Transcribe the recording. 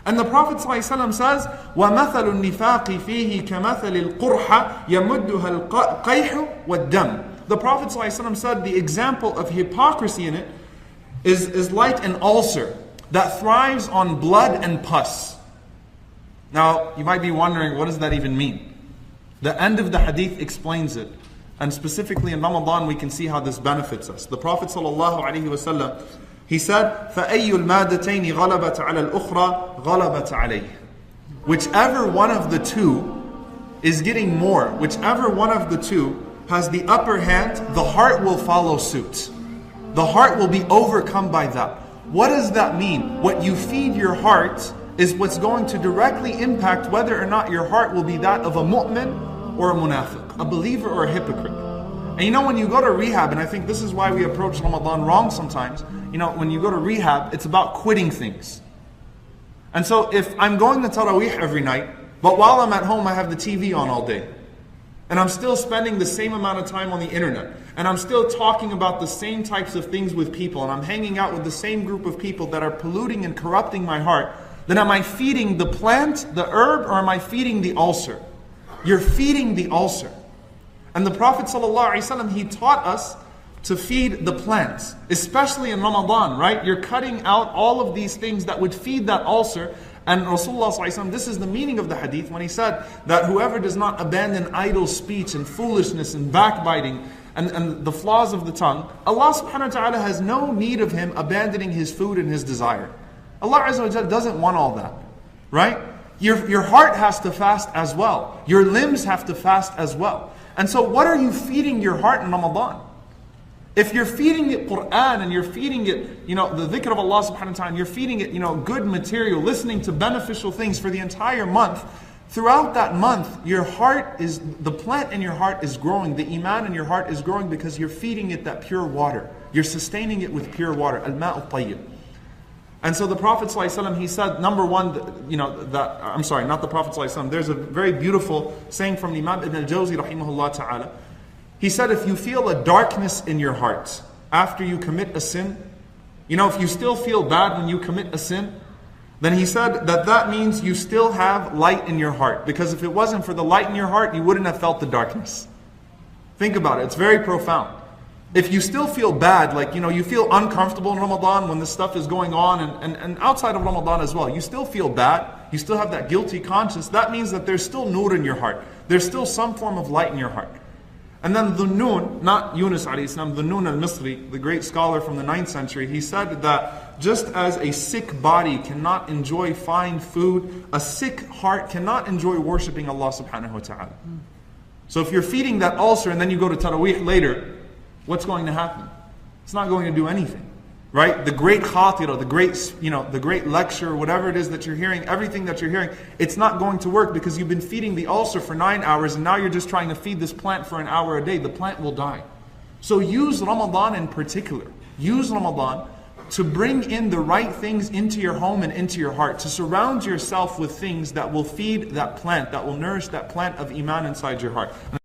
And the Prophet ﷺ says, وَمَثَلُ النِّفَاقِ فِيهِ كَمَثَلِ الْقُرْحَ يَمُدُّهَا الْقَيْحُ وَالدَّمُ. The Prophet ﷺ said the example of hypocrisy in it is like an ulcer that thrives on blood and pus. Now, you might be wondering, what does that even mean? The end of the hadith explains it. And specifically in Ramadan, we can see how this benefits us. The Prophet ﷺ, he said, فَأَيُّ الْمَادَتَيْنِ غَلَبَتْ عَلَى الْأُخْرَى غَلَبَتْ عَلَيْهِ. Whichever one of the two is getting more, whichever one of the two has the upper hand, the heart will follow suit. The heart will be overcome by that. What does that mean? What you feed your heart is what's going to directly impact whether or not your heart will be that of a mu'min or a munafiq, a believer or a hypocrite. And you know, when you go to rehab, and I think this is why we approach Ramadan wrong sometimes, you know, when you go to rehab, it's about quitting things. And so if I'm going to Taraweeh every night, but while I'm at home I have the TV on all day, and I'm still spending the same amount of time on the internet, and I'm still talking about the same types of things with people, and I'm hanging out with the same group of people that are polluting and corrupting my heart, then am I feeding the plant, the herb, or am I feeding the ulcer? You're feeding the ulcer. And the Prophet ﷺ, he taught us to feed the plants, especially in Ramadan, right? You're cutting out all of these things that would feed that ulcer. And Rasulullah ﷺ, this is the meaning of the hadith when he said that whoever does not abandon idle speech and foolishness and backbiting and the flaws of the tongue, Allah subhanahu wa ta'ala has no need of him abandoning his food and his desire. Allah Azza wa Jalla doesn't want all that, right? Your heart has to fast as well. Your limbs have to fast as well. And so what are you feeding your heart in Ramadan? If you're feeding it Quran and you're feeding it, you know, the dhikr of Allah subhanahu wa ta'ala, and you're feeding it, you know, good material, listening to beneficial things for the entire month, throughout that month, your heart is, the plant in your heart is growing, the iman in your heart is growing because you're feeding it that pure water. You're sustaining it with pure water, al-ma'u tayyib. And so the Prophet ﷺ, he said, number one, you know, that, I'm sorry, not the Prophet ﷺ, there's a very beautiful saying from Imam Ibn al-Jawzi rahimahullah ta'ala. He said, if you feel a darkness in your heart after you commit a sin, you know, if you still feel bad when you commit a sin, then he said that means you still have light in your heart. Because if it wasn't for the light in your heart, you wouldn't have felt the darkness. Think about it, it's very profound. If you still feel bad, like, you know, you feel uncomfortable in Ramadan when this stuff is going on, and outside of Ramadan as well, you still feel bad, you still have that guilty conscience, that means that there's still nur in your heart. There's still some form of light in your heart. And then Dhunnun, not Yunus alayhi salam, Dhunnun al-Misri, the great scholar from the 9th century, he said that just as a sick body cannot enjoy fine food, a sick heart cannot enjoy worshipping Allah subhanahu wa ta'ala. So if you're feeding that ulcer and then you go to Taraweeh later, what's going to happen? It's not going to do anything, right? The great khatira, the great, you know, the great lecture, whatever it is that you're hearing, everything that you're hearing, it's not going to work because you've been feeding the ulcer for 9 hours and now you're just trying to feed this plant for an hour a day. The plant will die. So use Ramadan in particular. Use Ramadan to bring in the right things into your home and into your heart, to surround yourself with things that will feed that plant, that will nourish that plant of iman inside your heart.